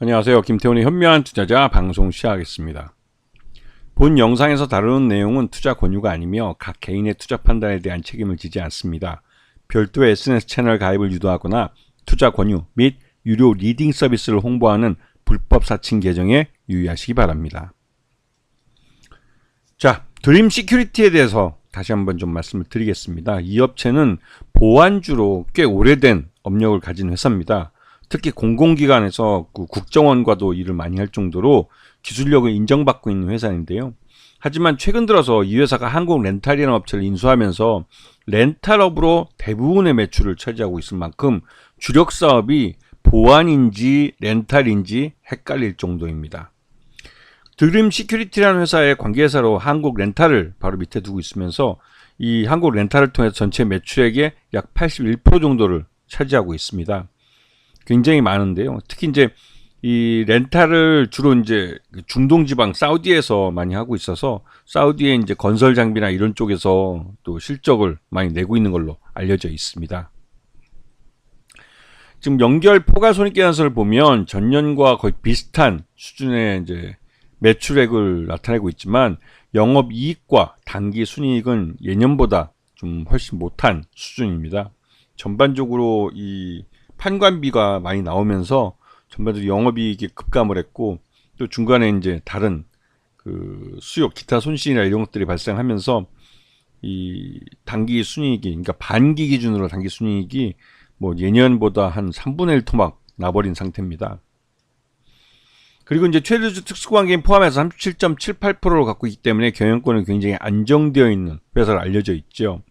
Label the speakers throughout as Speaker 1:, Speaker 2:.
Speaker 1: 안녕하세요. 김태훈의 현명한 투자자 방송 시작하겠습니다. 본 영상에서 다루는 내용은 투자 권유가 아니며 각 개인의 투자 판단에 대한 책임을 지지 않습니다. 별도의 SNS 채널 가입을 유도하거나 투자 권유 및 유료 리딩 서비스를 홍보하는 불법 사칭 계정에 유의하시기 바랍니다. 자, 드림 시큐리티에 대해서 다시 한번 좀 말씀을 드리겠습니다. 이 업체는 보안주로 꽤 오래된 업력을 가진 회사입니다. 특히 공공기관에서 국정원과도 일을 많이 할 정도로 기술력을 인정받고 있는 회사인데요. 하지만 최근 들어서 이 회사가 한국 렌탈이라는 업체를 인수하면서 렌탈업으로 대부분의 매출을 차지하고 있을 만큼 주력 사업이 보안인지 렌탈인지 헷갈릴 정도입니다. 드림 시큐리티라는 회사의 관계회사로 한국 렌탈을 바로 밑에 두고 있으면서 이 한국 렌탈을 통해서 전체 매출액의 약 81% 정도를 차지하고 있습니다. 굉장히 많은데요. 특히 이제 이 렌탈을 주로 이제 중동 지방 사우디에서 많이 하고 있어서 사우디의 이제 건설 장비나 이런 쪽에서 또 실적을 많이 내고 있는 걸로 알려져 있습니다. 지금 연결 포괄 손익계산서를 보면 전년과 거의 비슷한 수준의 이제 매출액을 나타내고 있지만 영업이익과 당기 순이익은 예년보다 좀 훨씬 못한 수준입니다. 전반적으로 이 판관비가 많이 나오면서 전반적으로 영업이익이 급감을 했고 또 중간에 이제 다른 그 수요 기타 손실이나 이런 것들이 발생하면서 이 당기 순이익이 그러니까 반기 기준으로 당기 순이익이 뭐 예년보다 한 3분의 1 토막 나버린 상태입니다. 그리고 이제 최대주 특수관계인 포함해서 37.78%를 갖고 있기 때문에 경영권은 굉장히 안정되어 있는 회사로 알려져 있죠.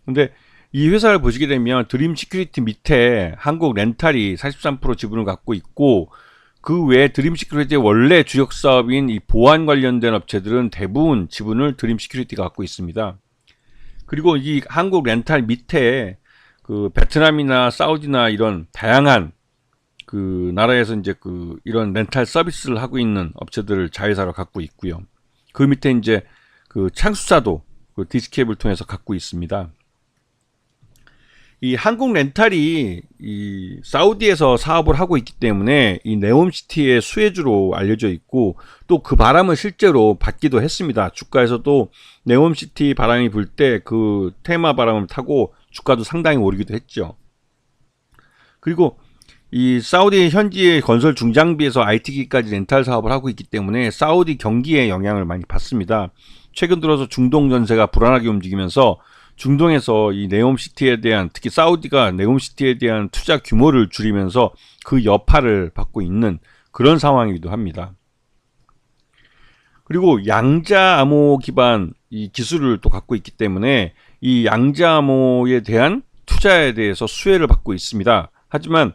Speaker 1: 근데 이 회사를 보시게 되면 드림 시큐리티 밑에 한국 렌탈이 43% 지분을 갖고 있고 그 외에 드림 시큐리티의 원래 주력 사업인 이 보안 관련된 업체들은 대부분 지분을 드림 시큐리티가 갖고 있습니다. 그리고 이 한국 렌탈 밑에 그 베트남이나 사우디나 이런 다양한 그 나라에서 이제 그 이런 렌탈 서비스를 하고 있는 업체들을 자회사로 갖고 있고요. 그 밑에 이제 그 창수사도 그 디스케이블을 통해서 갖고 있습니다. 이 한국 렌탈이 이 사우디에서 사업을 하고 있기 때문에 이 네옴시티의 수혜주로 알려져 있고 또 그 바람을 실제로 받기도 했습니다. 주가에서도 네옴시티 바람이 불 때 그 테마 바람을 타고 주가도 상당히 오르기도 했죠. 그리고 이 사우디 현지의 건설 중장비에서 IT기까지 렌탈 사업을 하고 있기 때문에 사우디 경기에 영향을 많이 받습니다. 최근 들어서 중동 전세가 불안하게 움직이면서 중동에서 이 네옴시티에 대한 특히 사우디가 네옴시티에 대한 투자 규모를 줄이면서 그 여파를 받고 있는 그런 상황이기도 합니다. 그리고 양자암호 기반 이 기술을 또 갖고 있기 때문에 이 양자암호에 대한 투자에 대해서 수혜를 받고 있습니다. 하지만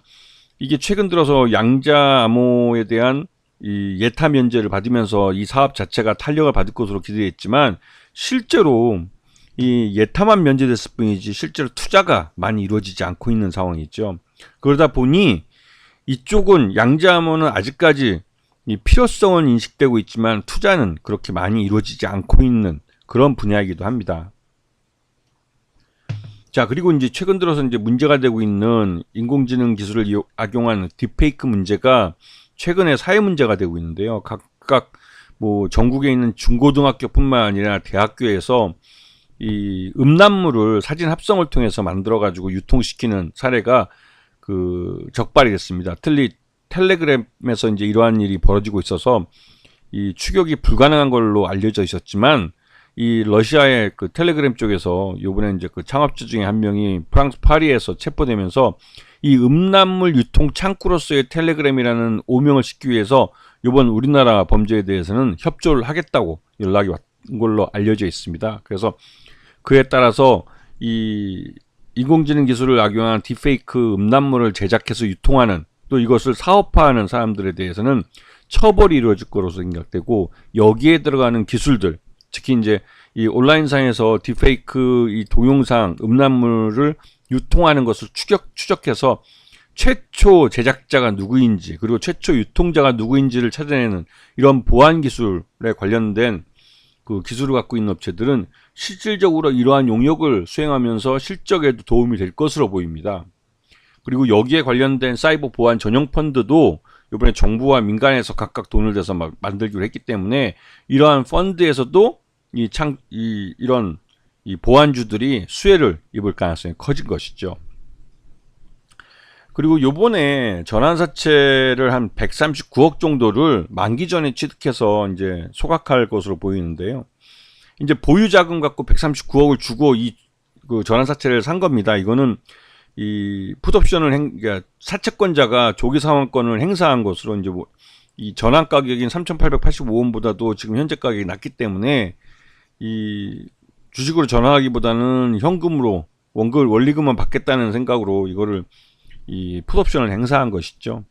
Speaker 1: 이게 최근 들어서 양자암호에 대한 이 예타 면제를 받으면서 이 사업 자체가 탄력을 받을 것으로 기대했지만 실제로 이 예타만 면제됐을 뿐이지 실제로 투자가 많이 이루어지지 않고 있는 상황이죠. 그러다 보니 이쪽은 양자암호는 아직까지 이 필요성은 인식되고 있지만 투자는 그렇게 많이 이루어지지 않고 있는 그런 분야이기도 합니다. 자, 그리고 이제 최근 들어서 이제 문제가 되고 있는 인공지능 기술을 악용한 딥페이크 문제가 최근에 사회 문제가 되고 있는데요. 각각 뭐 전국에 있는 중고등학교뿐만 아니라 대학교에서 이 음란물을 사진 합성을 통해서 만들어 가지고 유통시키는 사례가 그 적발이 됐습니다. 텔레그램에서 이제 이러한 일이 벌어지고 있어서 이 추격이 불가능한 걸로 알려져 있었지만 이 러시아의 그 텔레그램 쪽에서 요번에 이제 그 창업주 중에 한 명이 프랑스 파리에서 체포되면서 이 음란물 유통 창구로서의 텔레그램이라는 오명을 싣기 위해서 요번 우리나라 범죄에 대해서는 협조를 하겠다고 연락이 왔던 걸로 알려져 있습니다. 그래서 그에 따라서 이 인공지능 기술을 악용한 딥페이크 음란물을 제작해서 유통하는 또 이것을 사업화하는 사람들에 대해서는 처벌이 이루어질 것으로 생각되고 여기에 들어가는 기술들 특히 이제 이 온라인상에서 딥페이크 이 동영상 음란물을 유통하는 것을 추적해서 최초 제작자가 누구인지 그리고 최초 유통자가 누구인지를 찾아내는 이런 보안 기술에 관련된 그 기술을 갖고 있는 업체들은 실질적으로 이러한 용역을 수행하면서 실적에도 도움이 될 것으로 보입니다. 그리고 여기에 관련된 사이버 보안 전용 펀드도 이번에 정부와 민간에서 각각 돈을 대서 막 만들기로 했기 때문에 이러한 펀드에서도 이런 보안주들이 수혜를 입을 가능성이 커진 것이죠. 그리고 요번에 전환사채를 한 139억 정도를 만기 전에 취득해서 이제 소각할 것으로 보이는데요. 이제 보유 자금 갖고 139억을 주고 그 전환사채를 산 겁니다. 이거는 이 풋옵션을 그러니까 사채권자가 조기 상환권을 행사한 것으로 이제 이 전환 가격인 3,885원보다도 지금 현재 가격이 낮기 때문에 이 주식으로 전환하기보다는 현금으로 원리금만 받겠다는 생각으로 이거를 이 풋옵션을 행사한 것이죠.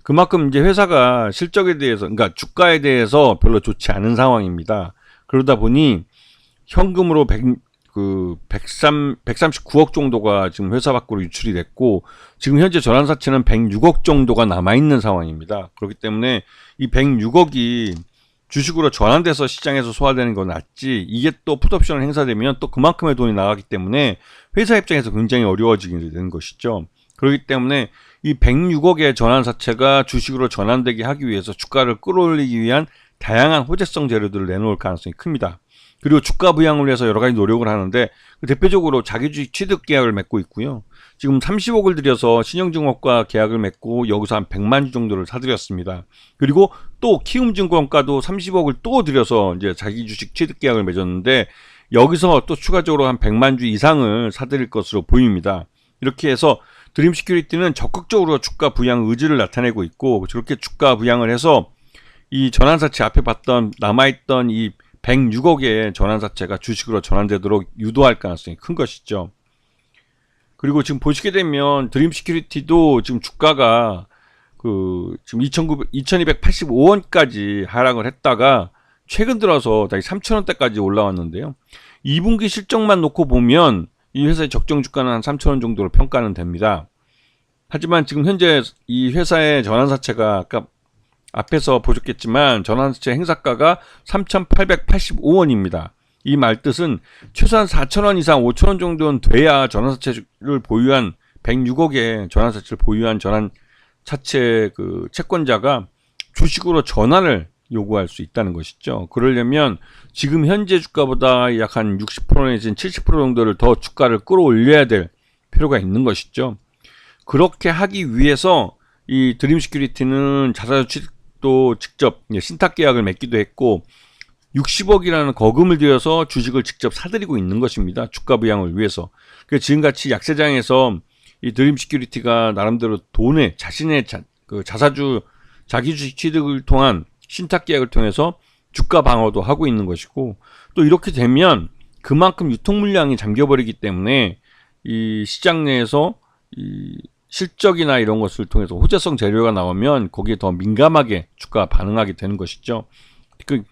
Speaker 1: 그만큼 이제 회사가 실적에 대해서, 그러니까 주가에 대해서 별로 좋지 않은 상황입니다. 그러다 보니 현금으로 139억 정도가 지금 회사 밖으로 유출이 됐고, 지금 현재 전환사채는 106억 정도가 남아있는 상황입니다. 그렇기 때문에 이 106억이 주식으로 전환돼서 시장에서 소화되는 건 낫지, 이게 또 풋옵션을 행사되면 또 그만큼의 돈이 나가기 때문에 회사 입장에서 굉장히 어려워지게 되는 것이죠. 그렇기 때문에 이 106억의 전환사채가 주식으로 전환되게 하기 위해서 주가를 끌어올리기 위한 다양한 호재성 재료들을 내놓을 가능성이 큽니다. 그리고 주가 부양을 위해서 여러 가지 노력을 하는데, 대표적으로 자기주식 취득 계약을 맺고 있고요. 지금 30억을 들여서 신영증권과 계약을 맺고 여기서 한 100만 주 정도를 사들였습니다. 그리고 또 키움증권과도 30억을 또 들여서 이제 자기주식 취득 계약을 맺었는데, 여기서 또 추가적으로 한 100만 주 이상을 사들일 것으로 보입니다. 이렇게 해서 드림시큐리티는 적극적으로 주가 부양 의지를 나타내고 있고, 저렇게 주가 부양을 해서 이 전환사채 앞에 봤던 남아있던 이 106억의 전환사채가 주식으로 전환되도록 유도할 가능성이 큰 것이죠. 그리고 지금 보시게 되면 드림시큐리티도 지금 주가가 지금 2285원까지 하락을 했다가 최근 들어서 다시 3,000원대까지 올라왔는데요. 2분기 실적만 놓고 보면 이 회사의 적정 주가는 한 3,000원 정도로 평가는 됩니다. 하지만 지금 현재 이 회사의 전환사채가 아까 앞에서 보셨겠지만 전환사채 행사가가 3,885원입니다. 이 말뜻은 최소한 4,000원 이상 5,000원 정도는 돼야 전환사채를 보유한 106억의 전환사채를 보유한 전환사채 채권자가 주식으로 전환을 요구할 수 있다는 것이죠. 그러려면 지금 현재 주가보다 약 한 60% 내지는 70% 정도를 더 주가를 끌어올려야 될 필요가 있는 것이죠. 그렇게 하기 위해서 이 드림시큐리티는 자사주 취득도 직접 신탁 계약을 맺기도 했고 60억이라는 거금을 들여서 주식을 직접 사들이고 있는 것입니다. 주가 부양을 위해서. 그래서 지금같이 약세장에서 이 드림시큐리티가 나름대로 자신의 자사주 자기 주식 취득을 통한 신탁 계약을 통해서 주가 방어도 하고 있는 것이고, 또 이렇게 되면 그만큼 유통 물량이 잠겨버리기 때문에 이 시장 내에서 이 실적이나 이런 것을 통해서 호재성 재료가 나오면 거기에 더 민감하게 주가가 반응하게 되는 것이죠.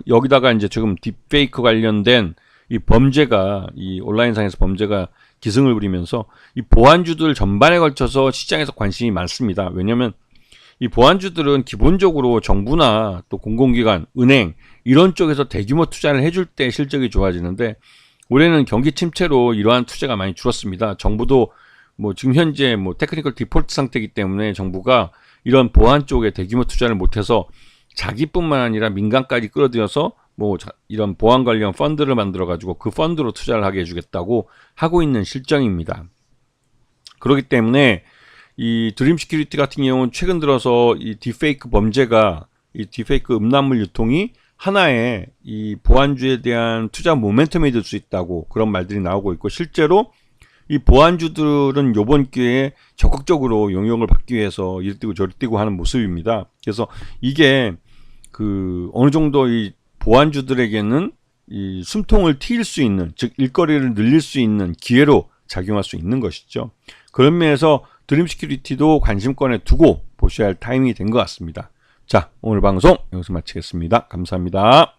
Speaker 1: 여기다가 이제 지금 딥페이크 관련된 이 범죄가, 이 온라인상에서 범죄가 기승을 부리면서 이 보안주들 전반에 걸쳐서 시장에서 관심이 많습니다. 왜냐하면 이 보안주들은 기본적으로 정부나 또 공공기관, 은행 이런 쪽에서 대규모 투자를 해줄 때 실적이 좋아지는데, 올해는 경기 침체로 이러한 투자가 많이 줄었습니다. 정부도 지금 현재 테크니컬 디폴트 상태이기 때문에 정부가 이런 보안 쪽에 대규모 투자를 못해서 자기뿐만 아니라 민간까지 끌어들여서 이런 보안 관련 펀드를 만들어 가지고 그 펀드로 투자를 하게 해주겠다고 하고 있는 실정입니다. 그렇기 때문에 이 드림시큐리티 같은 경우는 최근 들어서 이 딥페이크 범죄가, 이 딥페이크 음란물 유통이 하나의 이 보안주에 대한 투자 모멘텀이 될 수 있다고 그런 말들이 나오고 있고, 실제로 이 보안주들은 요번 기회에 적극적으로 영향을 받기 위해서 이리 뛰고 저리 뛰고 하는 모습입니다. 그래서 이게 어느 정도 이 보안주들에게는 이 숨통을 트일 수 있는, 즉 일거리를 늘릴 수 있는 기회로 작용할 수 있는 것이죠. 그런 면에서 드림시큐리티도 관심권에 두고 보셔야 할 타이밍이 된 것 같습니다. 자, 오늘 방송 여기서 마치겠습니다. 감사합니다.